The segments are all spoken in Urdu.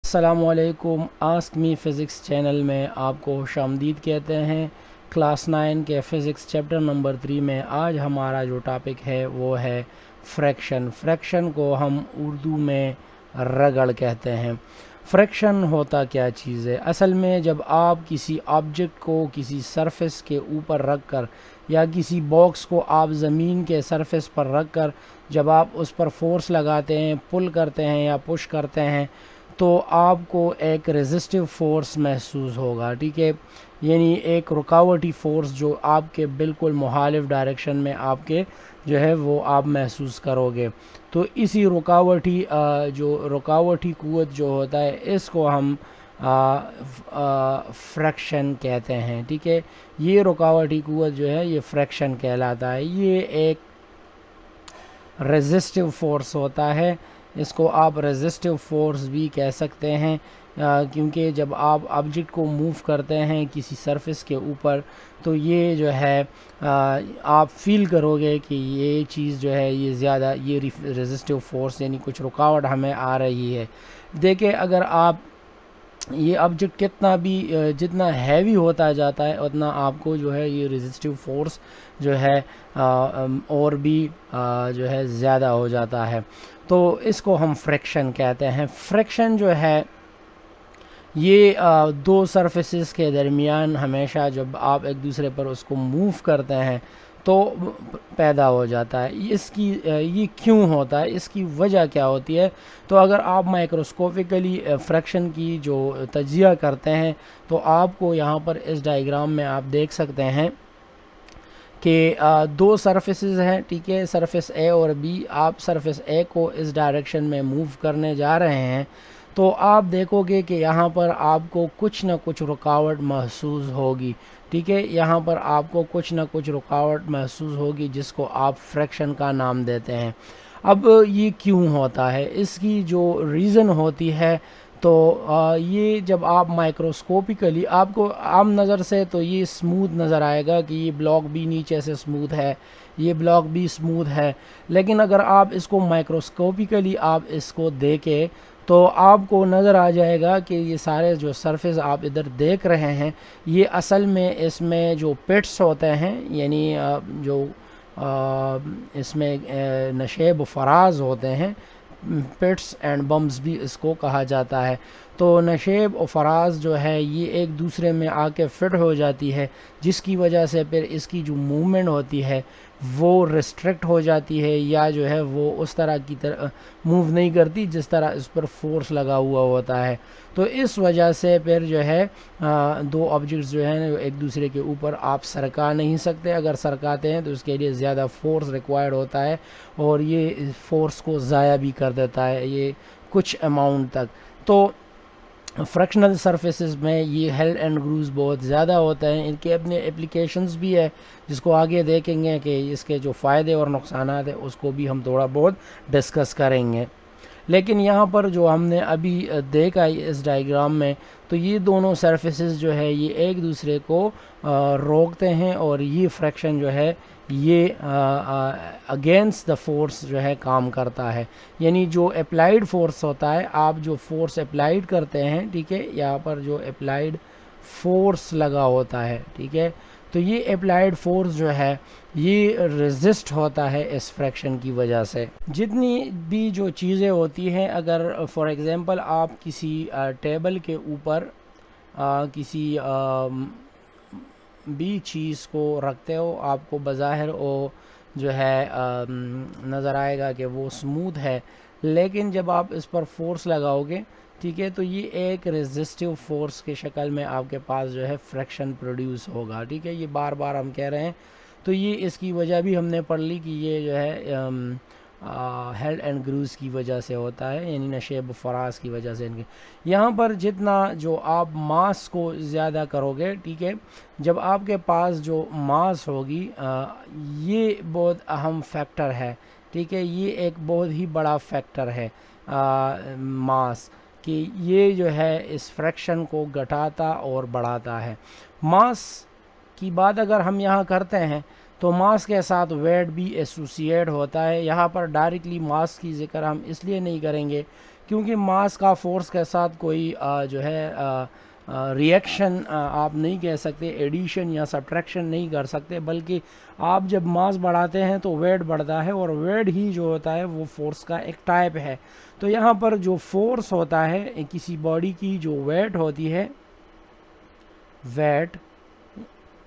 السلام علیکم، آسک می فزکس چینل میں آپ کو خوش آمدید کہتے ہیں۔ کلاس 9 کے فزکس چیپٹر نمبر 3 میں آج ہمارا جو ٹاپک ہے وہ ہے فریکشن۔ فریکشن کو ہم اردو میں رگڑ کہتے ہیں۔ فریکشن ہوتا کیا چیز ہے؟ اصل میں جب آپ کسی آبجیکٹ کو کسی سرفیس کے اوپر رکھ کر یا کسی باکس کو آپ زمین کے سرفیس پر رکھ کر جب آپ اس پر فورس لگاتے ہیں، پل کرتے ہیں یا پش کرتے ہیں تو آپ کو ایک ریزسٹیو فورس محسوس ہوگا، ٹھیک ہے؟ یعنی ایک رکاوٹی فورس جو آپ کے بالکل مخالف ڈائریکشن میں آپ کے جو ہے وہ آپ محسوس کرو گے۔ تو اسی رکاوٹی قوت جو ہوتا ہے اس کو ہم فریکشن کہتے ہیں، ٹھیک ہے؟ یہ رکاوٹی قوت جو ہے یہ فریکشن کہلاتا ہے۔ یہ ایک ریزسٹیو فورس ہوتا ہے، اس کو آپ ریزسٹیو فورس بھی کہہ سکتے ہیں، کیونکہ جب آپ آبجیکٹ کو موو کرتے ہیں کسی سرفیس کے اوپر تو یہ جو ہے آپ فیل کرو گے کہ یہ چیز جو ہے یہ زیادہ یہ ریزسٹیو فورس یعنی کچھ رکاوٹ ہمیں آ رہی ہے۔ دیکھیں اگر آپ یہ آبجیکٹ جتنا ہیوی ہوتا جاتا ہے اتنا آپ کو جو ہے یہ ریزسٹیو فورس جو ہے اور بھی جو ہے زیادہ ہو جاتا ہے، تو اس کو ہم فریکشن کہتے ہیں۔ فریکشن جو ہے یہ دو سرفیسز کے درمیان ہمیشہ جب آپ ایک دوسرے پر اس کو موو کرتے ہیں تو پیدا ہو جاتا ہے۔ یہ کیوں ہوتا ہے، اس کی وجہ کیا ہوتی ہے؟ تو اگر آپ مائکروسکوپیکلی فریکشن کی جو تجزیہ کرتے ہیں تو آپ کو یہاں پر اس ڈائیگرام میں آپ دیکھ سکتے ہیں کہ دو سرفیسز ہیں، ٹھیک ہے؟ سرفیس اے اور بی۔ آپ سرفیس اے کو اس ڈائریکشن میں موو کرنے جا رہے ہیں تو آپ دیکھو گے کہ یہاں پر آپ کو کچھ نہ کچھ رکاوٹ محسوس ہوگی، ٹھیک ہے؟ یہاں پر آپ کو کچھ نہ کچھ رکاوٹ محسوس ہوگی جس کو آپ فریکشن کا نام دیتے ہیں۔ اب یہ کیوں ہوتا ہے؟ اس کی جو ریزن ہوتی ہے تو یہ جب آپ مائکروسکوپیکلی آپ کو عام نظر سے تو یہ اسموتھ نظر آئے گا کہ یہ بلاک بھی نیچے سے اسموتھ ہے، یہ بلاک بھی اسموتھ ہے، لیکن اگر آپ اس کو مائکروسکوپیکلی آپ اس کو دیکھیں تو آپ کو نظر آ جائے گا کہ یہ سارے جو سرفیس آپ ادھر دیکھ رہے ہیں یہ اصل میں اس میں جو پٹس ہوتے ہیں، یعنی جو اس میں نشیب و فراز ہوتے ہیں، پٹس اینڈ بمز بھی اس کو کہا جاتا ہے۔ تو نشیب و فراز جو ہے یہ ایک دوسرے میں آ کے فٹ ہو جاتی ہے، جس کی وجہ سے پھر اس کی جو موومنٹ ہوتی ہے وہ ریسٹرکٹ ہو جاتی ہے یا جو ہے وہ اس طرح کی موو نہیں کرتی جس طرح اس پر فورس لگا ہوا ہوتا ہے۔ تو اس وجہ سے پھر جو ہے دو آبجیکٹس جو ہیں ایک دوسرے کے اوپر آپ سرکا نہیں سکتے، اگر سرکاتے ہیں تو اس کے لیے زیادہ فورس ریکوائرڈ ہوتا ہے اور یہ فورس کو ضائع بھی کر دیتا ہے یہ کچھ اماؤنٹ تک۔ تو فریکشنل سرفیسز میں یہ ہیل اینڈ گروز بہت زیادہ ہوتا ہے، ان کے اپنے اپلیکیشنز بھی ہے جس کو آگے دیکھیں گے کہ اس کے جو فائدے اور نقصانات ہیں اس کو بھی ہم تھوڑا بہت ڈسکس کریں گے۔ لیکن یہاں پر جو ہم نے ابھی دیکھا اس ڈائیگرام میں تو یہ دونوں سرفیسز جو ہے یہ ایک دوسرے کو روکتے ہیں اور یہ فریکشن جو ہے یہ اگینسٹ دا فورس جو ہے کام کرتا ہے، یعنی جو اپلائیڈ فورس ہوتا ہے، آپ جو فورس اپلائیڈ کرتے ہیں، ٹھیک ہے؟ یہاں پر جو اپلائیڈ فورس لگا ہوتا ہے، ٹھیک ہے؟ تو یہ اپلائیڈ فورس جو ہے یہ ریزسٹ ہوتا ہے اس فریکشن کی وجہ سے۔ جتنی بھی جو چیزیں ہوتی ہیں، اگر فار ایگزامپل آپ کسی ٹیبل کے اوپر کسی بھی چیز کو رکھتے ہو، آپ کو بظاہر وہ جو ہے نظر آئے گا کہ وہ اسموتھ ہے، لیکن جب آپ اس پر فورس لگاؤ گے، ٹھیک ہے، تو یہ ایک ریزسٹیو فورس کی شکل میں آپ کے پاس جو ہے فریکشن پروڈیوس ہوگا، ٹھیک ہے؟ یہ بار بار ہم کہہ رہے ہیں، تو یہ اس کی وجہ بھی ہم نے پڑھ لی کہ یہ جو ہے ہیل اینڈ گروز کی وجہ سے ہوتا ہے، یعنی نشیب و فراز کی وجہ سے۔ یہاں پر جتنا جو آپ ماس کو زیادہ کرو گے، ٹھیک ہے، جب آپ کے پاس جو ماس ہوگی یہ بہت اہم فیکٹر ہے، ٹھیک ہے؟ یہ ایک بہت ہی بڑا فیکٹر ہے ماس، کہ یہ جو ہے اس فریکشن کو گھٹاتا اور بڑھاتا ہے۔ ماس کی بات اگر ہم یہاں کرتے ہیں تو ماس کے ساتھ ویٹ بھی ایسوسیٹ ہوتا ہے۔ یہاں پر ڈائریکٹلی ماس کی ذکر ہم اس لیے نہیں کریں گے کیونکہ ماس کا فورس کے ساتھ کوئی جو ہے ریئیکشن آپ نہیں کہہ سکتے، ایڈیشن یا سبٹریکشن نہیں کر سکتے، بلکہ آپ جب ماس بڑھاتے ہیں تو ویٹ بڑھتا ہے، اور ویٹ ہی جو ہوتا ہے وہ فورس کا ایک ٹائپ ہے۔ تو یہاں پر جو فورس ہوتا ہے کسی باڈی کی، جو ویٹ ہوتی ہے، ویٹ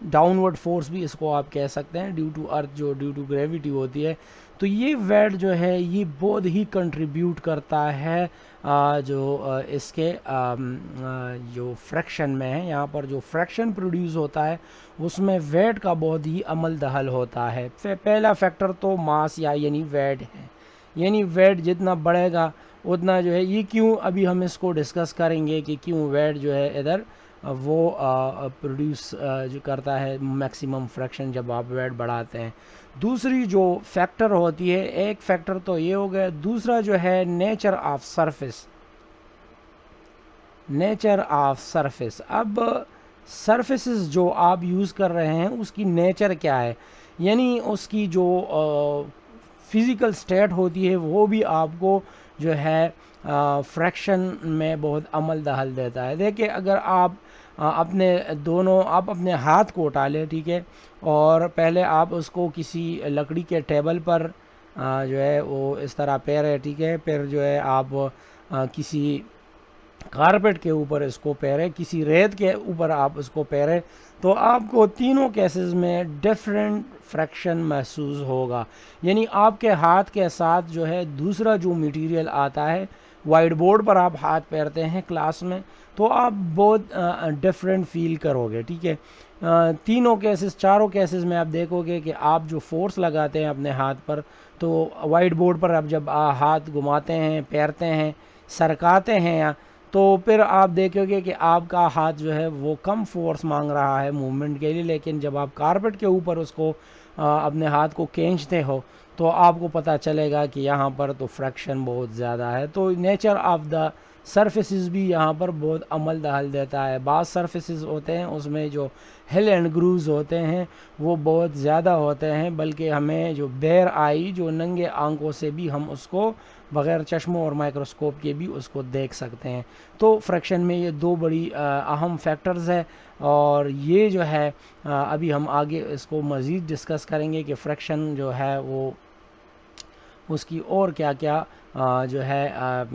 ڈاؤن ورڈ فورس بھی اس کو آپ کہہ سکتے ہیں، ڈیو ٹو ارتھ، جو ڈیو ٹو گریویٹی ہوتی ہے، تو یہ ویٹ جو ہے یہ بہت ہی کنٹریبیوٹ کرتا ہے جو اس کے جو فریکشن میں ہے۔ یہاں پر جو فریکشن پروڈیوس ہوتا ہے اس میں ویٹ کا بہت ہی عمل دخل ہوتا ہے۔ پہلا فیکٹر تو ماس یا یعنی ویٹ ہے، یعنی ویٹ جتنا بڑھے گا اتنا جو ہے، یہ کیوں ابھی ہم اس کو ڈسکس کریں گے کہ کیوں ویٹ جو ہے ادھر وہ پروڈیوس جو کرتا ہے میکسیمم فریکشن جب آپ ویٹ بڑھاتے ہیں۔ دوسری جو فیکٹر ہوتی ہے، ایک فیکٹر تو یہ ہو گیا، دوسرا جو ہے nature of surface, nature of surface. اب سرفیسز جو آپ یوز کر رہے ہیں اس کی نیچر کیا ہے، یعنی اس کی جو فزیکل سٹیٹ ہوتی ہے وہ بھی آپ کو جو ہے فریکشن میں بہت عمل دخل دیتا ہے۔ دیکھیں اگر آپ اپنے ہاتھ کو اٹھا لیں، ٹھیک ہے، اور پہلے آپ اس کو کسی لکڑی کے ٹیبل پر جو ہے وہ اس طرح پیرے، ٹھیک ہے، پھر جو ہے آپ کسی کارپیٹ کے اوپر اس کو پیرے، کسی ریت کے اوپر آپ اس کو پیرے، تو آپ کو تینوں کیسز میں ڈیفرنٹ فریکشن محسوس ہوگا۔ یعنی آپ کے ہاتھ کے ساتھ جو ہے دوسرا جو میٹیریل آتا ہے، وائٹ بورڈ پر آپ ہاتھ پھیرتے ہیں کلاس میں، تو آپ بہت ڈفرینٹ فیل کرو گے، ٹھیک ہے۔ تینوں کیسز، چاروں کیسز میں آپ دیکھو گے کہ آپ جو فورس لگاتے ہیں اپنے ہاتھ پر، تو وائٹ بورڈ پر آپ جب ہاتھ گھماتے ہیں، پھیرتے ہیں، سرکاتے ہیں، تو پھر آپ دیکھو گے کہ آپ کا ہاتھ جو ہے وہ کم فورس مانگ رہا ہے موومنٹ کے لیے، لیکن جب آپ کارپیٹ کے اوپر اس کو اپنے ہاتھ کو کھینچتے ہو تو آپ کو پتہ چلے گا کہ یہاں پر تو فریکشن بہت زیادہ ہے۔ تو نیچر آف دا سرفیسز بھی یہاں پر بہت عمل دخل دیتا ہے۔ بعض سرفیسز ہوتے ہیں اس میں جو ہل اینڈ گروز ہوتے ہیں وہ بہت زیادہ ہوتے ہیں، بلکہ ہمیں جو بیر آئی، جو ننگے آنکھوں سے بھی ہم اس کو بغیر چشموں اور مائکروسکوپ کے بھی اس کو دیکھ سکتے ہیں۔ تو فریکشن میں یہ دو بڑی اہم فیکٹرز ہے، اور یہ جو ہے ابھی ہم آگے اس کو مزید ڈسکس کریں گے کہ فریکشن جو ہے وہ اس کی اور کیا کیا جو ہے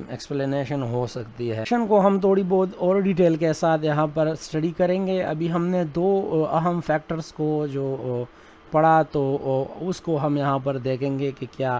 ایکسپلینیشن ہو سکتی ہے۔ فریکشن کو ہم تھوڑی بہت اور ڈیٹیل کے ساتھ یہاں پر اسٹڈی کریں گے۔ ابھی ہم نے دو اہم فیکٹرز کو جو پڑھا، تو اس کو ہم یہاں پر دیکھیں گے کہ کیا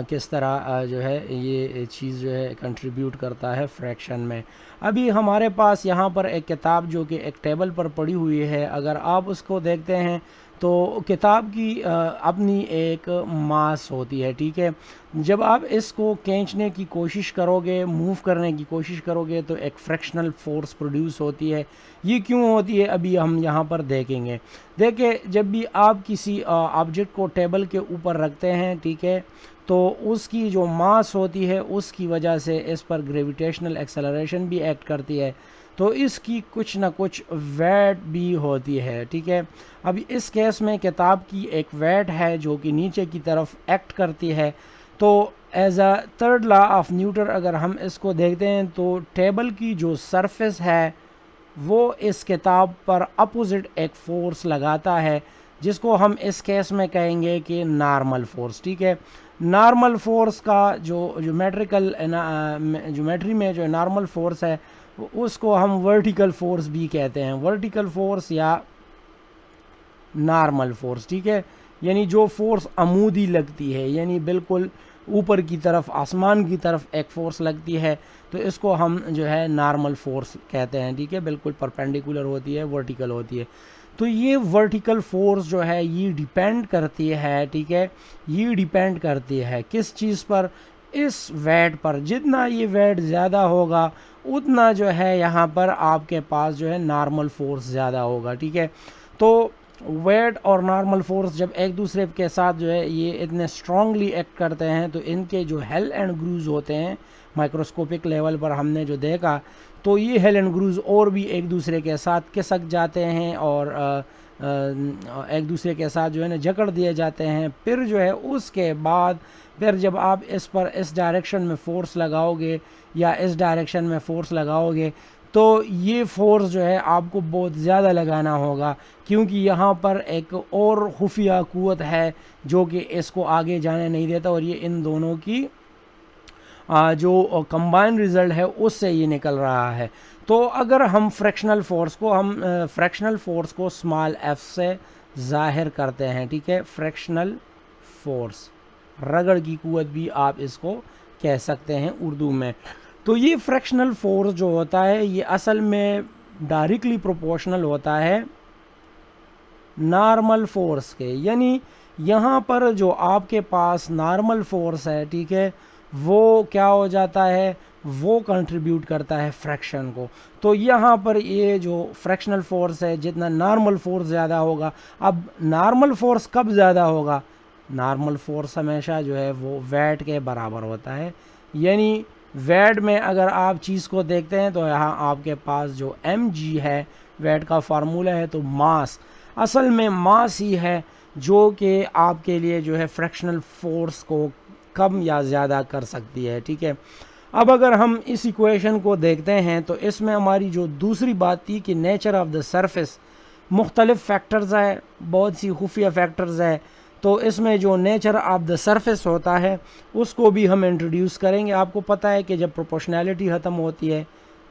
کس طرح جو ہے یہ چیز جو ہے کنٹریبیوٹ کرتا ہے فریکشن میں۔ ابھی ہمارے پاس یہاں پر ایک کتاب جو کہ ایک ٹیبل پر پڑی ہوئی ہے، اگر آپ اس کو دیکھتے ہیں تو کتاب کی اپنی ایک ماس ہوتی ہے، ٹھیک ہے۔ جب آپ اس کو کھینچنے کی کوشش کرو گے، موو کرنے کی کوشش کرو گے، تو ایک فریکشنل فورس پروڈیوس ہوتی ہے۔ یہ کیوں ہوتی ہے ابھی ہم یہاں پر دیکھیں گے۔ دیکھیں جب بھی آپ کسی آبجیکٹ کو ٹیبل کے اوپر رکھتے ہیں، ٹھیک ہے، تو اس کی جو ماس ہوتی ہے اس کی وجہ سے اس پر گریویٹیشنل ایکسلریشن بھی ایکٹ کرتی ہے، تو اس کی کچھ نہ کچھ ویٹ بھی ہوتی ہے، ٹھیک ہے۔ اب اس کیس میں کتاب کی ایک ویٹ ہے جو کہ نیچے کی طرف ایکٹ کرتی ہے، تو as a third law of Newton اگر ہم اس کو دیکھتے ہیں تو ٹیبل کی جو سرفیس ہے وہ اس کتاب پر اپوزٹ ایک فورس لگاتا ہے، جس کو ہم اس کیس میں کہیں گے کہ نارمل فورس، ٹھیک ہے۔ نارمل فورس کا جو جیومیٹری میں جو نارمل فورس ہے اس کو ہم ورٹیکل فورس بھی کہتے ہیں، ورٹیکل فورس یا نارمل فورس، ٹھیک ہے۔ یعنی جو فورس عمودی لگتی ہے، یعنی بالکل اوپر کی طرف، آسمان کی طرف ایک فورس لگتی ہے، تو اس کو ہم جو ہے نارمل فورس کہتے ہیں، ٹھیک ہے، بالکل پرپینڈیکولر ہوتی ہے، ورٹیکل ہوتی ہے۔ تو یہ ورٹیکل فورس جو ہے یہ ڈیپینڈ کرتی ہے، ٹھیک ہے، یہ ڈیپینڈ کرتی ہے کس چیز پر؟ اس ویٹ پر۔ جتنا یہ ویٹ زیادہ ہوگا اتنا جو ہے یہاں پر آپ کے پاس جو ہے نارمل فورس زیادہ ہوگا، ٹھیک ہے۔ تو ویٹ اور نارمل فورس جب ایک دوسرے کے ساتھ جو ہے یہ اتنے اسٹرانگلی ایکٹ کرتے ہیں، تو ان کے جو ہیل اینڈ گروز ہوتے ہیں مائکروسکوپک لیول پر ہم نے جو دیکھا، تو یہ ہیل اینڈ گروز اور بھی ایک دوسرے کے ساتھ کسک جاتے ہیں اور ایک دوسرے کے ساتھ جو ہے نا جکڑ دیے جاتے ہیں. پھر جو ہے اس کے بعد پھر جب آپ اس پر اس ڈائریکشن میں فورس لگاؤ گے یا اس ڈائریکشن میں فورس لگاؤ گے تو یہ فورس جو ہے آپ کو بہت زیادہ لگانا ہوگا, کیونکہ یہاں پر ایک اور خفیہ قوت ہے جو کہ اس کو آگے جانے نہیں دیتا, اور یہ ان دونوں کی جو کمبائن رزلٹ ہے اس سے یہ نکل رہا ہے. تو اگر ہم فریکشنل فورس کو اسمال ایف سے ظاہر کرتے ہیں, ٹھیک ہے, فریکشنل فورس, رگڑ کی قوت بھی آپ اس کو کہہ سکتے ہیں اردو میں. تو یہ فریکشنل فورس جو ہوتا ہے یہ اصل میں ڈائریکٹلی پروپورشنل ہوتا ہے نارمل فورس کے, یعنی یہاں پر جو آپ کے پاس نارمل فورس ہے, ٹھیک ہے, وہ کیا ہو جاتا ہے, وہ کنٹریبیوٹ کرتا ہے فریکشن کو. تو یہاں پر یہ جو فریکشنل فورس ہے جتنا نارمل فورس زیادہ ہوگا. اب نارمل فورس کب زیادہ ہوگا؟ نارمل فورس ہمیشہ جو ہے وہ ویٹ کے برابر ہوتا ہے, یعنی ویٹ میں اگر آپ چیز کو دیکھتے ہیں تو یہاں آپ کے پاس جو ایم جی ہے ویٹ کا فارمولہ ہے, تو ماس اصل میں ماس ہی ہے جو کہ آپ کے لیے جو ہے فریکشنل فورس کو کم یا زیادہ کر سکتی ہے, ٹھیک ہے. اب اگر ہم اس ایکویشن کو دیکھتے ہیں تو اس میں ہماری جو دوسری بات تھی کہ نیچر آف دا سرفیس, مختلف فیکٹرز ہے, بہت سی خفیہ فیکٹرز ہے, تو اس میں جو نیچر آف دا سرفیس ہوتا ہے اس کو بھی ہم انٹروڈیوس کریں گے. آپ کو پتہ ہے کہ جب پروپورشنالٹی ختم ہوتی ہے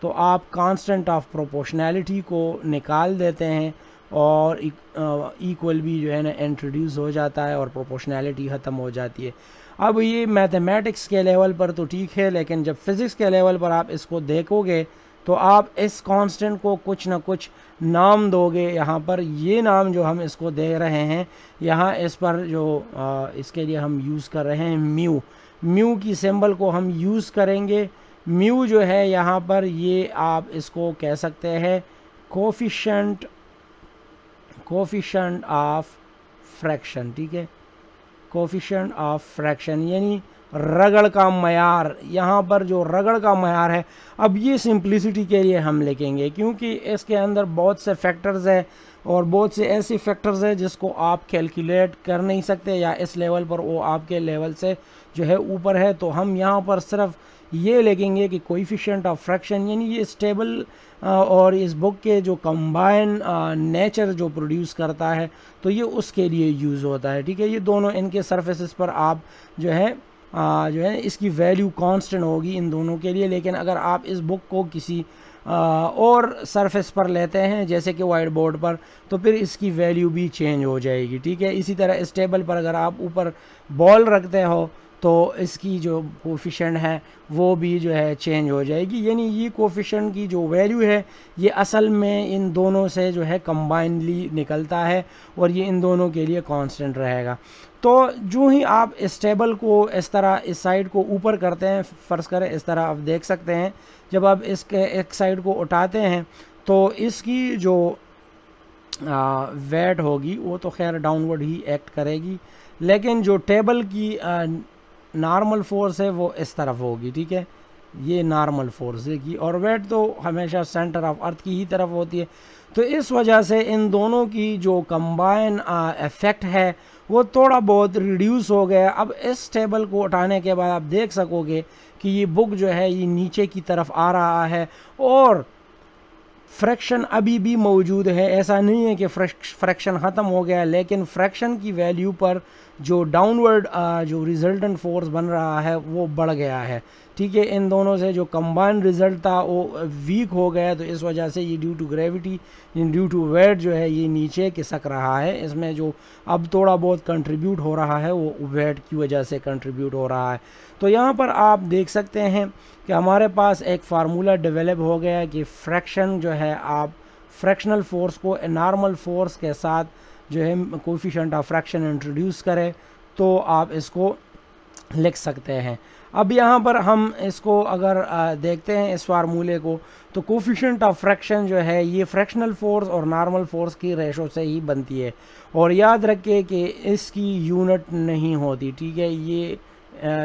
تو آپ کانسٹنٹ آف پروپورشنالٹی کو نکال دیتے ہیں اور ایکول بھی جو ہے نا انٹروڈیوس ہو جاتا ہے اور پروپورشنالٹی ختم ہو جاتی ہے. اب یہ میتھمیٹکس کے لیول پر تو ٹھیک ہے, لیکن جب فزکس کے لیول پر آپ اس کو دیکھو گے تو آپ اس کانسٹنٹ کو کچھ نہ کچھ نام دو گے. یہاں پر یہ نام جو ہم اس کو دے رہے ہیں, یہاں اس پر جو اس کے لیے ہم یوز کر رہے ہیں میو, میو کی سمبل کو ہم یوز کریں گے. میو جو ہے یہاں پر یہ آپ اس کو کہہ سکتے ہیں کوفیشنٹ آف فریکشن, ٹھیک ہے, کوفیشنٹ آف فریکشن یعنی رگڑ کا معیار. یہاں پر جو رگڑ کا معیار ہے, اب یہ سمپلیسٹی کے لیے ہم لکھیں گے کیونکہ اس کے اندر بہت سے فیکٹرز ہیں اور بہت سے ایسی فیکٹرز ہیں جس کو آپ کیلکولیٹ کر نہیں سکتے یا اس لیول پر وہ آپ کے لیول سے جو ہے اوپر ہے. تو ہم یہاں پر صرف یہ لکھیں گے کہ کوفیشنٹ آف فریکشن, یعنی یہ اسٹیبل اور اس بک کے جو کمبائن نیچر جو پروڈیوس کرتا ہے تو یہ اس کے لیے یوز ہوتا ہے, ٹھیک ہے. یہ دونوں ان کے سرفیسز پر آپ جو ہے اس کی ویلیو کانسٹنٹ ہوگی ان دونوں کے لیے. لیکن اگر آپ اس بک کو کسی اور سرفیس پر لیتے ہیں جیسے کہ وائٹ بورڈ پر تو پھر اس کی ویلیو بھی چینج ہو جائے گی, ٹھیک ہے. اسی طرح اس ٹیبل پر اگر آپ اوپر بال رکھتے ہو تو اس کی جو کوفیشنٹ ہے وہ بھی جو ہے چینج ہو جائے گی, یعنی یہ کوفیشنٹ کی جو ویلیو ہے یہ اصل میں ان دونوں سے جو ہے کمبائنلی نکلتا ہے اور یہ ان دونوں کے لیے کانسٹنٹ رہے گا. تو جو ہی آپ اس ٹیبل کو اس طرح اس سائڈ کو اوپر کرتے ہیں, فرض کریں اس طرح آپ دیکھ سکتے ہیں, جب آپ اس کے ایک سائڈ کو اٹھاتے ہیں تو اس کی جو ویٹ ہوگی وہ تو خیر ڈاؤن ورڈ ہی ایکٹ کرے گی, لیکن جو ٹیبل کی نارمل فورس ہے وہ اس طرف ہوگی, ٹھیک ہے. یہ نارمل فورس ہے کی, اور ویٹ تو ہمیشہ سینٹر آف ارتھ کی ہی طرف ہوتی ہے. تو اس وجہ سے ان دونوں کی جو کمبائن ایفیکٹ ہے وہ تھوڑا بہت ریڈیوس ہو گیا. اب اس ٹیبل کو اٹھانے کے بعد آپ دیکھ سکو گے کہ یہ بک جو ہے یہ نیچے کی طرف آ رہا ہے اور فریکشن ابھی بھی موجود ہے. ایسا نہیں ہے کہ فریکشن ختم ہو گیا, لیکن فریکشن کی ویلیو پر جو ڈاؤن ورڈ جو ریزلٹنٹ فورس بن رہا ہے وہ بڑھ گیا ہے, ٹھیک ہے. ان دونوں سے جو کمبائن رزلٹ تھا وہ ویک ہو گیا, تو اس وجہ سے یہ due to gravity due to weight جو ہے یہ نیچے کھسک رہا ہے. اس میں جو اب تھوڑا بہت کنٹریبیوٹ ہو رہا ہے وہ ویٹ کی وجہ سے کنٹریبیوٹ ہو رہا ہے. تو یہاں پر آپ دیکھ سکتے ہیں کہ ہمارے پاس ایک فارمولہ ڈیولپ ہو گیا کہ فریکشن جو ہے آپ فریکشنل فورس کو نارمل فورس کے ساتھ جو ہے کوفیشنٹ آف فریکشن انٹروڈیوس کرے تو آپ اس کو لکھ سکتے ہیں. اب یہاں پر ہم اس کو اگر دیکھتے ہیں اس فارمولے کو تو کوفیشنٹ آف فریکشن جو ہے یہ فریکشنل فورس اور نارمل فورس کی ریشو سے ہی بنتی ہے, اور یاد رکھیں کہ اس کی یونٹ نہیں ہوتی, ٹھیک ہے. یہ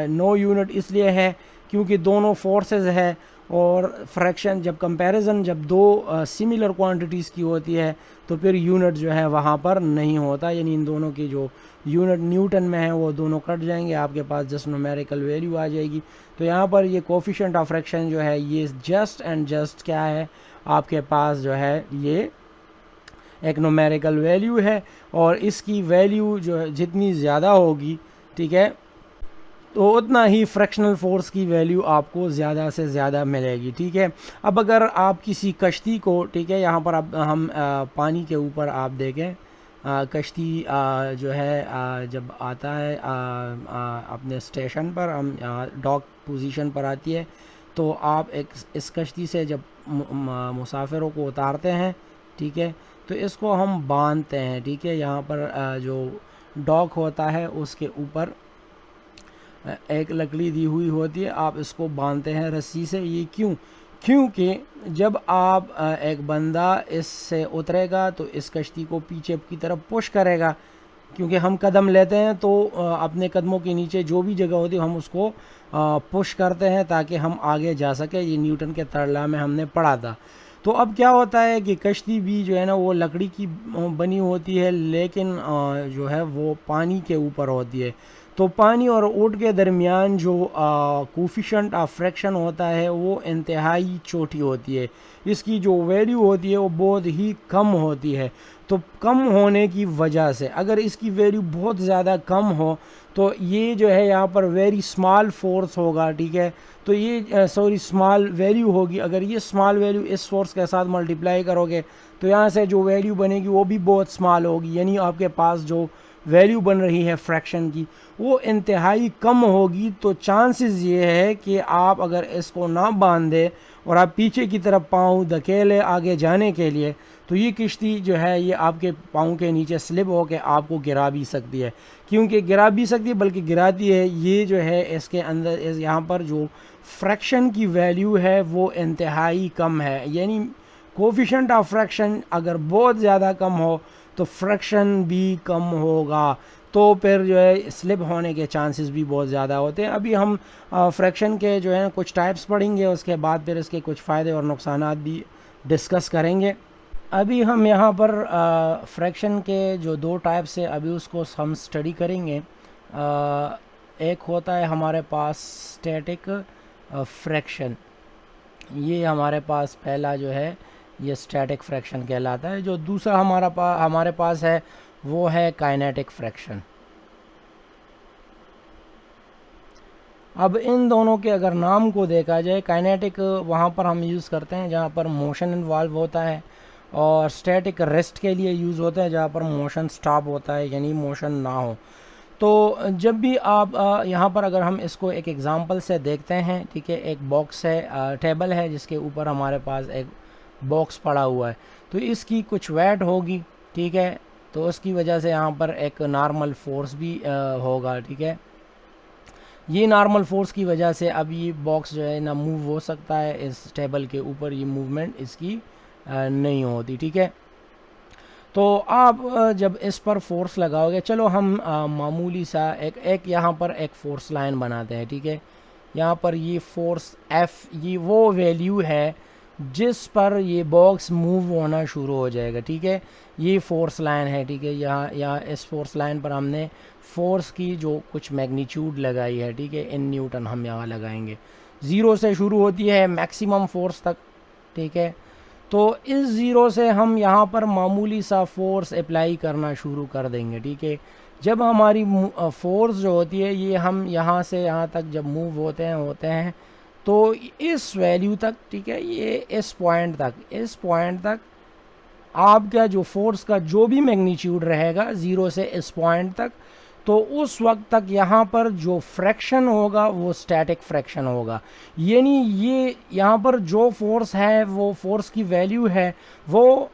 نو یونٹ اس لیے ہے کیونکہ دونوں فورسز ہے اور فریکشن جب کمپیریزن جب دو سملر کوانٹیٹیز کی ہوتی ہے تو پھر یونٹ جو ہے وہاں پر نہیں ہوتا، یعنی ان دونوں کی جو یونٹ نیوٹن میں ہیں وہ دونوں کٹ جائیں گے، آپ کے پاس جسٹ نومیریکل ویلیو آ جائے گی. تو یہاں پر یہ کوفیشنٹ آف فریکشن جو ہے یہ جسٹ اینڈ جسٹ کیا ہے آپ کے پاس جو ہے یہ ایک نومیریکل ویلیو ہے، اور اس کی ویلیو جو ہے جتنی زیادہ ہوگی ٹھیک ہے تو اتنا ہی فریکشنل فورس کی ویلیو آپ کو زیادہ سے زیادہ ملے گی. ٹھیک ہے، اب اگر آپ کسی کشتی کو ٹھیک ہے یہاں پر اب ہم پانی کے اوپر آپ دیکھیں کشتی جو ہے جب آتا ہے اپنے اسٹیشن پر، ہم ڈاک پوزیشن پر آتی ہے تو آپ اس کشتی سے جب مسافروں کو اتارتے ہیں ٹھیک ہے تو اس کو ہم باندھتے ہیں. ٹھیک ہے، یہاں پر جو ڈاک ہوتا ہے اس کے اوپر ایک لکڑی دی ہوئی ہوتی ہے، آپ اس کو باندھتے ہیں رسی سے. یہ کیونکہ جب آپ ایک بندہ اس سے اترے گا تو اس کشتی کو پیچھے کی طرف پش کرے گا، کیونکہ ہم قدم لیتے ہیں تو اپنے قدموں کے نیچے جو بھی جگہ ہوتی ہے ہم اس کو پش کرتے ہیں تاکہ ہم آگے جا سکیں. یہ نیوٹن کے تھرڈ لا میں ہم نے پڑھا تھا. تو اب کیا ہوتا ہے کہ کشتی بھی جو ہے نا وہ لکڑی کی بنی ہوتی ہے، لیکن جو ہے وہ پانی کے اوپر ہوتی ہے. تو پانی اور اونٹ کے درمیان جو کوفیشنٹ آف فریکشن ہوتا ہے وہ انتہائی چھوٹی ہوتی ہے، اس کی جو ویلیو ہوتی ہے وہ بہت ہی کم ہوتی ہے. تو کم ہونے کی وجہ سے اگر اس کی ویلیو بہت زیادہ کم ہو تو یہ جو ہے یہاں پر ویری اسمال فورس ہوگا. ٹھیک ہے، تو یہ اسمال ویلیو ہوگی. اگر یہ اسمال ویلیو اس فورس کے ساتھ ملٹیپلائی کرو گے تو یہاں سے جو ویلیو بنے گی وہ بھی بہت اسمال ہوگی، یعنی آپ کے پاس جو ویلیو بن رہی ہے فریکشن کی وہ انتہائی کم ہوگی. تو چانسز یہ ہے کہ آپ اگر اس کو نہ باندھے اور آپ پیچھے کی طرف پاؤں دھکیلے آگے جانے کے لیے تو یہ کشتی جو ہے یہ آپ کے پاؤں کے نیچے سلپ ہو کے آپ کو گرا بھی سکتی ہے. کیونکہ گرا بھی سکتی ہے بلکہ گراتی ہے. یہ جو ہے اس کے اندر یہاں پر جو فریکشن کی ویلیو ہے وہ انتہائی کم ہے، یعنی کوفیشنٹ آف فریکشن اگر بہت زیادہ کم ہو تو فریکشن بھی کم ہوگا، تو پھر جو ہے سلپ ہونے کے چانسز بھی بہت زیادہ ہوتے ہیں. ابھی ہم فریکشن کے جو ہے کچھ ٹائپس پڑھیں گے، اس کے بعد پھر اس کے کچھ فائدے اور نقصانات بھی ڈسکس کریں گے. ابھی ہم یہاں پر فریکشن کے جو دو ٹائپس ہیں ابھی اس کو ہم اسٹڈی کریں گے. ایک ہوتا ہے ہمارے پاس اسٹیٹک فریکشن، یہ ہمارے پاس پہلا جو ہے یہ اسٹیٹک فریکشن کہلاتا ہے. جو دوسرا ہمارے پاس ہے وہ ہے کائنیٹک فریکشن. اب ان دونوں کے اگر نام کو دیکھا جائے، کائنیٹک وہاں پر ہم یوز کرتے ہیں جہاں پر موشن انوالو ہوتا ہے، اور اسٹیٹک ریسٹ کے لیے یوز ہوتا ہے جہاں پر موشن سٹاپ ہوتا ہے، یعنی موشن نہ ہو. تو جب بھی آپ یہاں پر اگر ہم اس کو ایک ایگزامپل سے دیکھتے ہیں ٹھیک ہے، ایک باکس ہے، ٹیبل ہے جس کے اوپر ہمارے پاس ایک باکس پڑا ہوا ہے، تو اس کی کچھ ویٹ ہوگی ٹھیک ہے، تو اس کی وجہ سے یہاں پر ایک نارمل فورس بھی ہوگا. ٹھیک ہے، یہ نارمل فورس کی وجہ سے اب یہ باکس جو ہے نہ موو ہو سکتا ہے، اس ٹیبل کے اوپر یہ موومنٹ اس کی نہیں ہوتی. ٹھیک ہے، تو آپ جب اس پر فورس لگاؤ گے، چلو ہم معمولی سا ایک یہاں پر ایک فورس لائن بناتے ہیں. ٹھیک ہے، یہاں پر یہ فورس ایف یہ وہ ویلیو ہے جس پر یہ باکس موو ہونا شروع ہو جائے گا. ٹھیک ہے، یہ فورس لائن ہے. ٹھیک ہے، یہاں اس فورس لائن پر ہم نے فورس کی جو کچھ میگنیچیوڈ لگائی ہے. ٹھیک ہے، ان نیوٹن ہم یہاں لگائیں گے. 0 سے شروع ہوتی ہے میکسیمم فورس تک. ٹھیک ہے، تو اس 0 سے ہم یہاں پر معمولی سا فورس اپلائی کرنا شروع کر دیں گے. ٹھیک ہے، جب ہماری فورس جو ہوتی ہے یہ ہم یہاں سے یہاں تک جب موو ہوتے ہیں تو اس ویلیو تک ٹھیک ہے، یہ اس پوائنٹ تک آپ کا جو فورس کا جو بھی میگنیچیوڈ رہے گا 0 سے اس پوائنٹ تک، تو اس وقت تک یہاں پر جو فریکشن ہوگا وہ اسٹیٹک فریکشن ہوگا. یعنی یہ یہاں پر جو فورس ہے وہ فورس کی ویلیو ہے وہ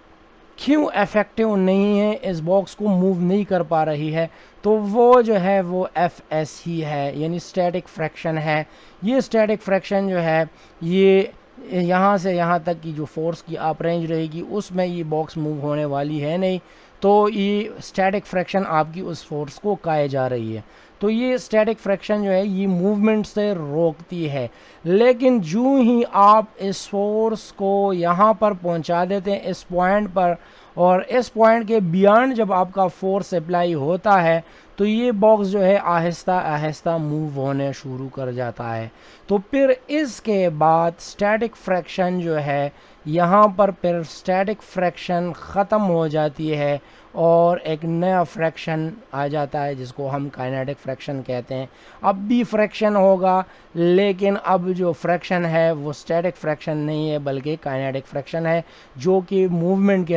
کیوں افیکٹو نہیں ہے، اس باکس کو موو نہیں کر پا رہی ہے، تو وہ جو ہے وہ ایف ایس ہی ہے، یعنی اسٹیٹک فریکشن ہے. یہ اسٹیٹک فریکشن جو ہے یہ یہاں سے یہاں تک کی جو فورس کی آپ رینج رہے گی اس میں یہ باکس موو ہونے والی ہے نہیں. تو یہ اسٹیٹک فریکشن آپ کی اس فورس کو کائے جا رہی ہے. تو یہ اسٹیٹک فریکشن جو ہے یہ موومنٹ سے روکتی ہے. لیکن جو ہی آپ اس فورس کو یہاں پر پہنچا دیتے ہیں اس پوائنٹ پر، اور اس پوائنٹ کے بیانڈ جب آپ کا فورس اپلائی ہوتا ہے تو یہ باکس جو ہے آہستہ آہستہ موو ہونے شروع کر جاتا ہے. تو پھر اس کے بعد اسٹیٹک فریکشن جو ہے یہاں پر پھر اسٹیٹک فریکشن ختم ہو جاتی ہے اور ایک نیا فریکشن آ جاتا ہے جس کو ہم کائنیٹک فریکشن کہتے ہیں. اب بھی فریکشن ہوگا لیکن اب جو فریکشن ہے وہ اسٹیٹک فریکشن نہیں ہے بلکہ کائنیٹک فریکشن ہے، جو کہ موومنٹ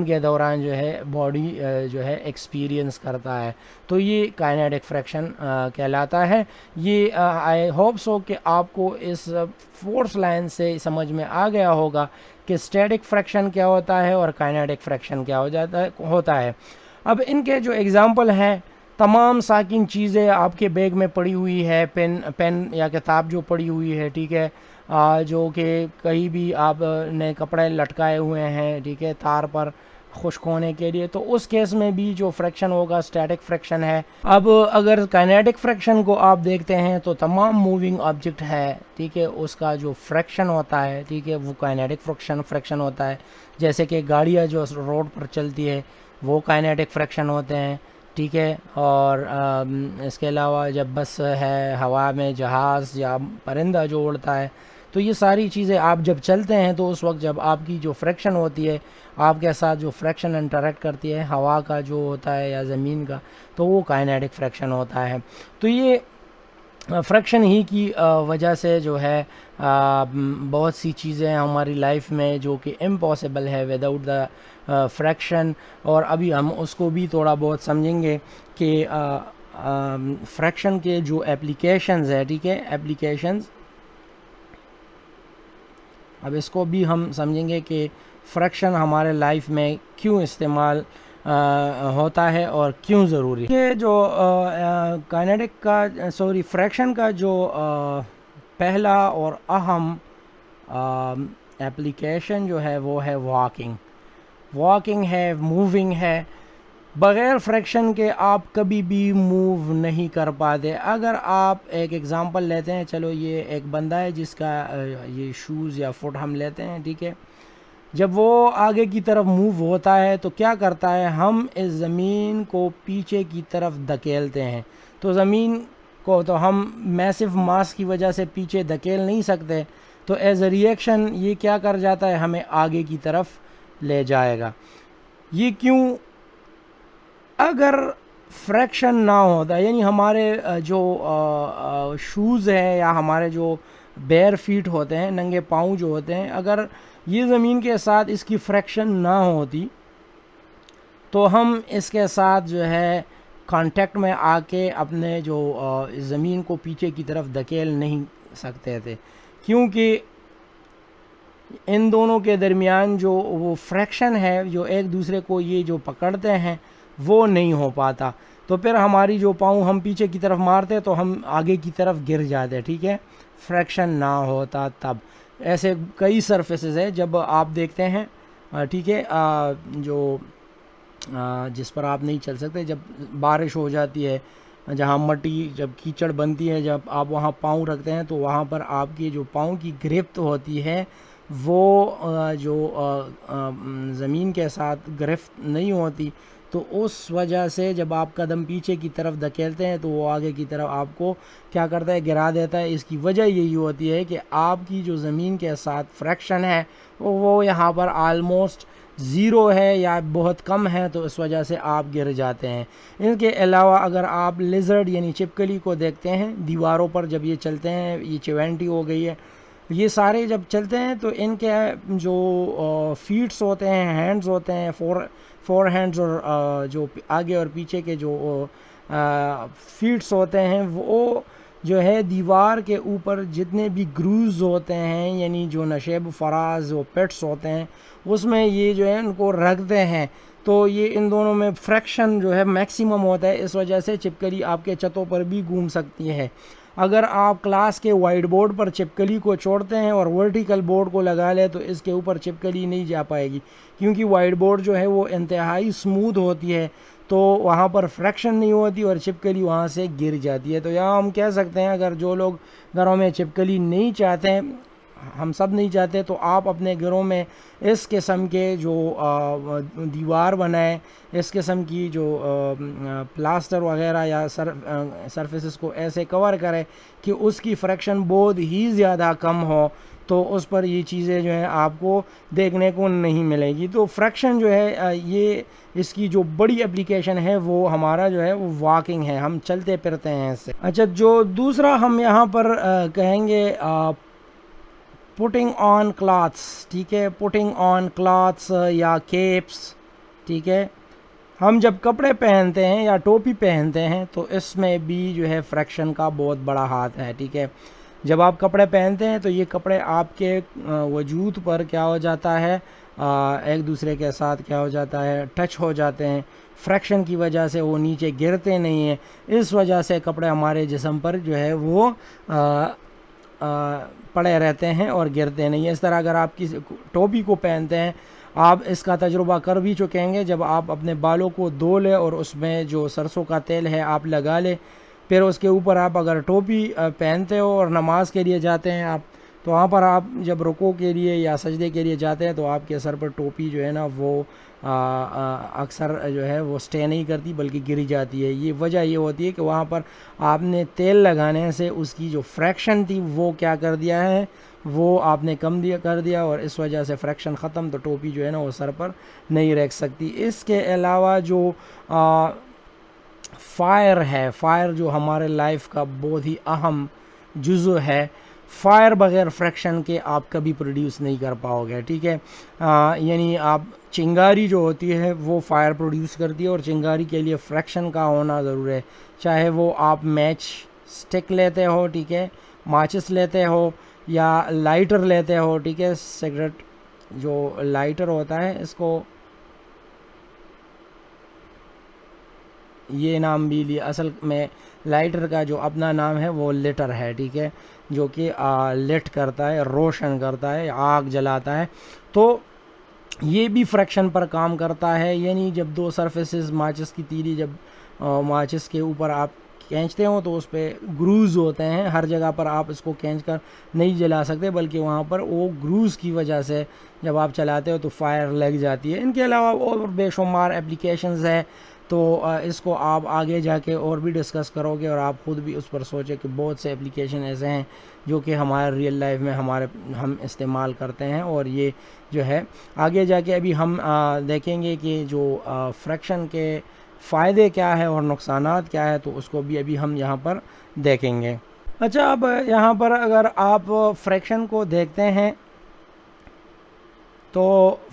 کے دوران جو ہے باڈی جو ہے ایکسپیرینس کرتا ہے. تو یہ کائنیٹک فریکشن کہلاتا ہے. یہ آئی ہوپ سو کہ آپ کو اس فورس لائن سے سمجھ میں آ گیا ہوگا کہ اسٹیٹک فریکشن کیا ہوتا ہے اور کائنیٹک فریکشن کیا ہوتا ہے. اب ان کے جو ایگزامپل ہیں، تمام ساکن چیزیں آپ کے بیگ میں پڑی ہوئی ہے، پین یا کتاب جو پڑی ہوئی ہے، ٹھیک ہے، جو کہ کہیں بھی آپ نے کپڑے لٹکائے ہوئے ہیں، ٹھیک ہے، تار پر خشک ہونے کے لیے، تو اس کیس میں بھی جو فریکشن ہوگا اسٹیٹک فریکشن ہے. اب اگر کائنیٹک فریکشن کو آپ دیکھتے ہیں تو تمام موونگ آبجیکٹ ہے، ٹھیک ہے، اس کا جو فریکشن ہوتا ہے، ٹھیک ہے، وہ کائنیٹک فریکشن ہوتا ہے. جیسے کہ گاڑیاں جو روڈ پر چلتی ہے وہ کائنیٹک فریکشن ہوتے ہیں، ٹھیک ہے. اور اس کے علاوہ جب بس ہے، ہوا میں جہاز یا پرندہ جو اڑتا ہے، تو یہ ساری چیزیں آپ جب چلتے ہیں تو اس وقت جب آپ کی جو فریکشن ہوتی ہے، آپ کے ساتھ جو فریکشن انٹریکٹ کرتی ہے ہوا کا جو ہوتا ہے یا زمین کا، تو وہ کائنیٹک فریکشن ہوتا ہے. تو یہ فریکشن ہی کی وجہ سے جو ہے بہت سی چیزیں ہماری لائف میں جو کہ امپاسبل ہے وداؤٹ دا فریکشن. اور ابھی ہم اس کو بھی تھوڑا بہت سمجھیں گے کہ فریکشن کے جو اپلیکیشنز ہے، ٹھیک ہے، اپلیکیشنز، اب اس کو بھی ہم سمجھیں گے کہ فریکشن ہمارے لائف میں کیوں استعمال ہوتا ہے اور کیوں ضروری ہے. یہ جو کائنیٹک کا فریکشن کا جو پہلا اور اہم اپلیکیشن جو ہے وہ ہے واکنگ ہے، موونگ ہے. بغیر فریکشن کے آپ کبھی بھی موو نہیں کر پاتے. اگر آپ ایک ایگزامپل لیتے ہیں، چلو یہ ایک بندہ ہے جس کا یہ شوز یا فٹ ہم لیتے ہیں، ٹھیک ہے، جب وہ آگے کی طرف موو ہوتا ہے تو کیا کرتا ہے، ہم اس زمین کو پیچھے کی طرف دھکیلتے ہیں. تو زمین کو تو ہم میسو ماس کی وجہ سے پیچھے دھکیل نہیں سکتے، تو ایز اے ریئیکشن یہ کیا کر جاتا ہے، ہمیں آگے کی طرف لے جائے گا. یہ کیوں؟ اگر فریکشن نہ ہوتا، یعنی ہمارے جو شوز ہیں یا ہمارے جو بیئر فیٹ ہوتے ہیں، ننگے پاؤں جو ہوتے ہیں، اگر یہ زمین کے ساتھ اس کی فریکشن نہ ہوتی تو ہم اس کے ساتھ جو ہے کانٹیکٹ میں آ کے اپنے جو زمین کو پیچھے کی طرف دھکیل نہیں سکتے تھے، کیونکہ ان دونوں کے درمیان جو وہ فریکشن ہے جو ایک دوسرے کو یہ جو پکڑتے ہیں وہ نہیں ہو پاتا. تو پھر ہماری جو پاؤں ہم پیچھے کی طرف مارتے تو ہم آگے کی طرف گر جاتے، ٹھیک ہے، فریکشن نہ ہوتا تب. ایسے کئی سرفیسز ہیں جب آپ دیکھتے ہیں، ٹھیک ہے، جو جس پر آپ نہیں چل سکتے، جب بارش ہو جاتی ہے، جہاں مٹی جب کیچڑ بنتی ہے، جب آپ وہاں پاؤں رکھتے ہیں تو وہاں پر آپ کی جو پاؤں کی گرفت ہوتی ہے وہ جو زمین کے ساتھ گرفت نہیں ہوتی. تو اس وجہ سے جب آپ قدم پیچھے کی طرف دھکیلتے ہیں تو وہ آگے کی طرف آپ کو کیا کرتا ہے، گرا دیتا ہے. اس کی وجہ یہی ہوتی ہے کہ آپ کی جو زمین کے ساتھ فریکشن ہے وہ یہاں پر آلموسٹ زیرو ہے یا بہت کم ہے، تو اس وجہ سے آپ گر جاتے ہیں. ان کے علاوہ اگر آپ لیزرڈ یعنی چپکلی کو دیکھتے ہیں دیواروں پر جب یہ چلتے ہیں، یہ چیونٹی ہو گئی ہے، یہ سارے جب چلتے ہیں تو ان کے جو فیٹس ہوتے ہیں، ہینڈز ہوتے ہیں، فور ہینڈز، اور جو آگے اور پیچھے کے جو فیٹس ہوتے ہیں وہ جو ہے دیوار کے اوپر جتنے بھی گروز ہوتے ہیں، یعنی جو نشیب فراز وہ پٹس ہوتے ہیں، اس میں یہ جو ہے ان کو رکھتے ہیں. تو یہ ان دونوں میں فریکشن جو ہے میکسیمم ہوتا ہے، اس وجہ سے چپکلی آپ کے چھتوں پر بھی گھوم سکتی ہے. اگر آپ کلاس کے وائٹ بورڈ پر چپکلی کو چھوڑتے ہیں اور ورٹیکل بورڈ کو لگا لیں تو اس کے اوپر چپکلی نہیں جا پائے گی، کیونکہ وائٹ بورڈ جو ہے وہ انتہائی سموتھ ہوتی ہے، تو وہاں پر فریکشن نہیں ہوتی اور چپکلی وہاں سے گر جاتی ہے۔ تو یہاں ہم کہہ سکتے ہیں اگر جو لوگ گھروں میں چپکلی نہیں چاہتے ہیں، ہم سب نہیں چاہتے، تو آپ اپنے گھروں میں اس قسم کے جو دیوار بنائیں، اس قسم کی جو پلاسٹر وغیرہ یا سرفیسز کو ایسے کور کریں کہ اس کی فریکشن بہت ہی زیادہ کم ہو، تو اس پر یہ چیزیں جو ہیں آپ کو دیکھنے کو نہیں ملے گی۔ تو فریکشن جو ہے یہ اس کی جو بڑی اپلیکیشن ہے وہ ہمارا جو ہے وہ واکنگ ہے، ہم چلتے پھرتے ہیں اس سے۔ اچھا، جو دوسرا ہم یہاں پر کہیں گے پوٹنگ آن کلاتھس، ٹھیک ہے، پوٹنگ آن کلاتھس یا کیپس، ٹھیک ہے۔ ہم جب کپڑے پہنتے ہیں یا ٹوپی پہنتے ہیں تو اس میں بھی جو ہے فریکشن کا بہت بڑا ہاتھ ہے، ٹھیک ہے۔ جب آپ کپڑے پہنتے ہیں تو یہ کپڑے آپ کے وجود پر کیا ہو جاتا ہے، ایک دوسرے کے ساتھ کیا ہو جاتا ہے، ٹچ ہو جاتے ہیں، فریکشن کی وجہ سے وہ نیچے گرتے نہیں ہیں، اس وجہ سے کپڑے ہمارے جسم پر جو ہے وہ پڑے رہتے ہیں اور گرتے نہیں ہیں۔ اس طرح اگر آپ کسی ٹوپی کو پہنتے ہیں، آپ اس کا تجربہ کر بھی چکیں گے، جب آپ اپنے بالوں کو دھو لیں اور اس میں جو سرسوں کا تیل ہے آپ لگا لیں، پھر اس کے اوپر آپ اگر ٹوپی پہنتے ہو اور نماز کے لیے جاتے ہیں آپ، تو وہاں پر آپ جب رکوع کے لیے یا سجدے کے لیے جاتے ہیں تو آپ کے سر پر ٹوپی جو ہے نا وہ اکثر جو ہے وہ سٹے نہیں کرتی بلکہ گری جاتی ہے۔ یہ وجہ یہ ہوتی ہے کہ وہاں پر آپ نے تیل لگانے سے اس کی جو فریکشن تھی وہ کیا کر دیا ہے، وہ آپ نے کم کر دیا، اور اس وجہ سے فریکشن ختم، تو ٹوپی جو ہے نا وہ سر پر نہیں رکھ سکتی۔ اس کے علاوہ جو فائر ہے، فائر جو ہمارے لائف کا بہت ہی اہم جزو ہے، فائر بغیر فریکشن کے آپ کبھی پروڈیوس نہیں کر پاؤ گے، ٹھیک ہے۔ یعنی آپ چنگاری جو ہوتی ہے وہ فائر پروڈیوس کرتی ہے، اور چنگاری کے لیے فریکشن کا ہونا ضرور ہے، چاہے وہ آپ میچ سٹک لیتے ہو، ٹھیک ہے، ماچس لیتے ہو یا لائٹر لیتے ہو، ٹھیک ہے۔ سگریٹ جو لائٹر ہوتا ہے اس کو یہ نام بھی لیا، اصل میں لائٹر کا جو اپنا نام ہے وہ لیٹر ہے، ٹھیک ہے، جو کہ لٹ کرتا ہے، روشن کرتا ہے، آگ جلاتا ہے، تو یہ بھی فریکشن پر کام کرتا ہے۔ یعنی جب دو سرفیسز ماچس کی تیلی جب ماچس کے اوپر آپ کھینچتے ہو تو اس پہ گروز ہوتے ہیں، ہر جگہ پر آپ اس کو کھینچ کر نہیں جلا سکتے، بلکہ وہاں پر وہ گروز کی وجہ سے جب آپ چلاتے ہو تو فائر لگ جاتی ہے۔ ان کے علاوہ اور بے شمار اپلیکیشنز ہے، تو اس کو آپ آگے جا کے اور بھی ڈسکس کرو گے، اور آپ خود بھی اس پر سوچیں کہ بہت سے اپلیکیشن ایسے ہیں جو کہ ہمارے ریئل لائف میں ہم استعمال کرتے ہیں، اور یہ جو ہے آگے جا کے ابھی ہم دیکھیں گے کہ جو فریکشن کے فائدے کیا ہے اور نقصانات کیا ہے، تو اس کو بھی ابھی ہم یہاں پر دیکھیں گے۔ اچھا، اب یہاں پر اگر آپ فریکشن کو دیکھتے ہیں تو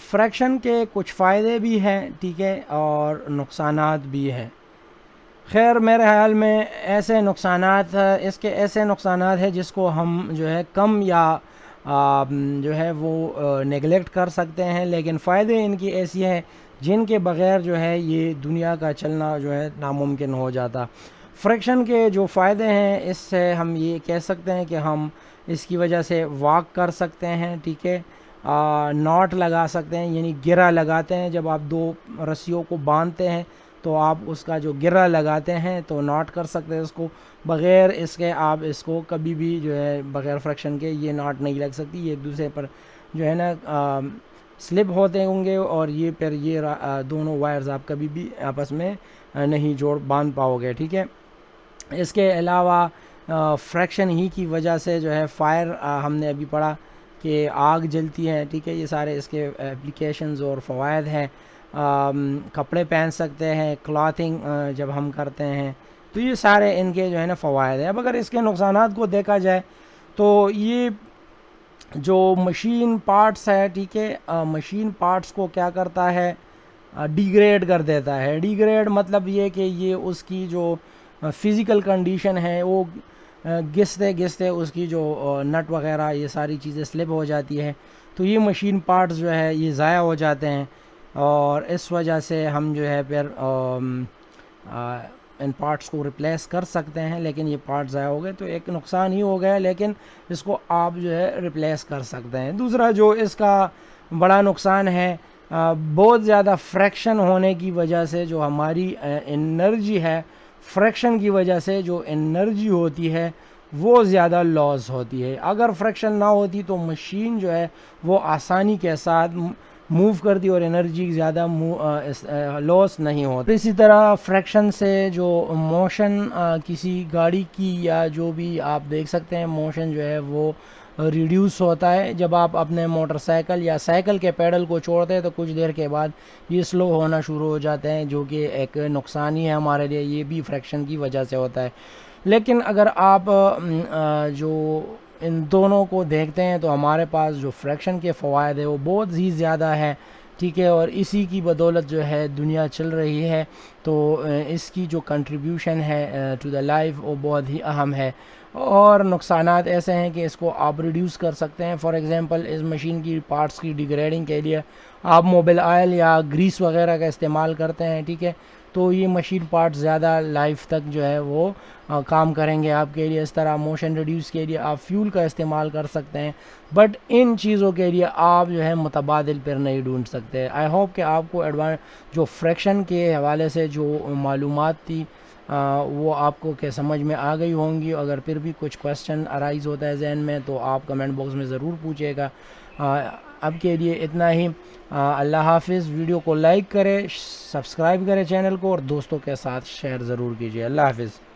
فریکشن کے کچھ فائدے بھی ہیں، ٹھیک ہے، اور نقصانات بھی ہیں۔ خیر میرے خیال میں ایسے نقصانات اس کے ایسے نقصانات ہیں جس کو ہم جو ہے کم یا جو ہے وہ نیگلیکٹ کر سکتے ہیں، لیکن فائدے ان کی ایسی ہیں جن کے بغیر جو ہے یہ دنیا کا چلنا جو ہے ناممکن ہو جاتا۔ فریکشن کے جو فائدے ہیں، اس سے ہم یہ کہہ سکتے ہیں کہ ہم اس کی وجہ سے واک کر سکتے ہیں، ٹھیک ہے، ناٹ لگا سکتے ہیں، یعنی گرہ لگاتے ہیں، جب آپ دو رسیوں کو باندھتے ہیں تو آپ اس کا جو گرہ لگاتے ہیں تو ناٹ کر سکتے ہیں اس کو، بغیر اس کے آپ اس کو کبھی بھی جو ہے بغیر فریکشن کے یہ ناٹ نہیں لگ سکتی، یہ ایک دوسرے پر جو ہے نا سلپ ہوتے ہوں گے، اور یہ پھر یہ دونوں وائرز آپ کبھی بھی آپس میں نہیں باندھ پاؤ گے، ٹھیک ہے۔ اس کے علاوہ فریکشن ہی کی وجہ سے جو ہے فائر ہم نے ابھی پڑھا کہ آگ جلتی ہے، ٹھیک ہے، یہ سارے اس کے اپلیکیشنز اور فوائد ہیں۔ کپڑے پہن سکتے ہیں، کلاتھنگ جب ہم کرتے ہیں، تو یہ سارے ان کے جو ہے نا فوائد ہیں۔ اب اگر اس کے نقصانات کو دیکھا جائے تو یہ جو مشین پارٹس ہے، ٹھیک ہے، مشین پارٹس کو کیا کرتا ہے، ڈیگریڈ کر دیتا ہے۔ ڈیگریڈ مطلب یہ کہ یہ اس کی جو فزیکل کنڈیشن ہے وہ گھستے گھستے اس کی جو نٹ وغیرہ یہ ساری چیزیں سلپ ہو جاتی ہے، تو یہ مشین پارٹس جو ہے یہ ضائع ہو جاتے ہیں، اور اس وجہ سے ہم جو ہے پھر ان پارٹس کو ریپلیس کر سکتے ہیں، لیکن یہ پارٹ ضائع ہو گئے تو ایک نقصان ہی ہو گیا، لیکن اس کو آپ جو ہے ریپلیس کر سکتے ہیں۔ دوسرا جو اس کا بڑا نقصان ہے، بہت زیادہ فریکشن ہونے کی وجہ سے جو ہماری انرجی ہے، فریکشن کی وجہ سے جو انرجی ہوتی ہے وہ زیادہ لاس ہوتی ہے۔ اگر فریکشن نہ ہوتی تو مشین جو ہے وہ آسانی کے ساتھ موو کرتی اور انرجی زیادہ لاس نہیں ہوتی۔ اسی طرح فریکشن سے جو موشن کسی گاڑی کی یا جو بھی آپ دیکھ سکتے ہیں، موشن جو ہے وہ ریڈیوس ہوتا ہے۔ جب آپ اپنے موٹر سائیکل یا سائیکل کے پیڈل کو چھوڑتے ہیں تو کچھ دیر کے بعد یہ سلو ہونا شروع ہو جاتے ہیں، جو کہ ایک نقصان ہی ہے ہمارے لیے، یہ بھی فریکشن کی وجہ سے ہوتا ہے۔ لیکن اگر آپ جو ان دونوں کو دیکھتے ہیں تو ہمارے پاس جو فریکشن کے فوائد ہے وہ بہت ہی زیادہ ہے، ٹھیک ہے، اور اسی کی بدولت جو ہے دنیا چل رہی ہے۔ تو اس کی جو کنٹریبیوشن ہے ٹو دا لائف وہ بہت ہی اہم ہے۔ اور نقصانات ایسے ہیں کہ اس کو آپ ریڈیوس کر سکتے ہیں۔ فار ایگزامپل اس مشین کی پارٹس کی ڈیگریڈنگ کے لیے آپ موبل آئل یا گریس وغیرہ کا استعمال کرتے ہیں، ٹھیک ہے، تو یہ مشین پارٹ زیادہ لائف تک جو ہے وہ کام کریں گے آپ کے لیے۔ اس طرح موشن ریڈیوس کے لیے آپ فیول کا استعمال کر سکتے ہیں، بٹ ان چیزوں کے لیے آپ جو ہے متبادل پر نہیں ڈھونڈ سکتے۔ آئی ہوپ کہ آپ کو جو فریکشن کے حوالے سے جو معلومات تھی وہ آپ کو کہ سمجھ میں آ گئی ہوں گی۔ اگر پھر بھی کچھ کویسچن ارائز ہوتا ہے ذہن میں تو آپ کمنٹ باکس میں ضرور پوچھیے گا۔ اب کے لیے اتنا ہی، اللہ حافظ۔ ویڈیو کو لائک کریں، سبسکرائب کریں چینل کو، اور دوستوں کے ساتھ شیئر ضرور کیجیے۔ اللہ حافظ۔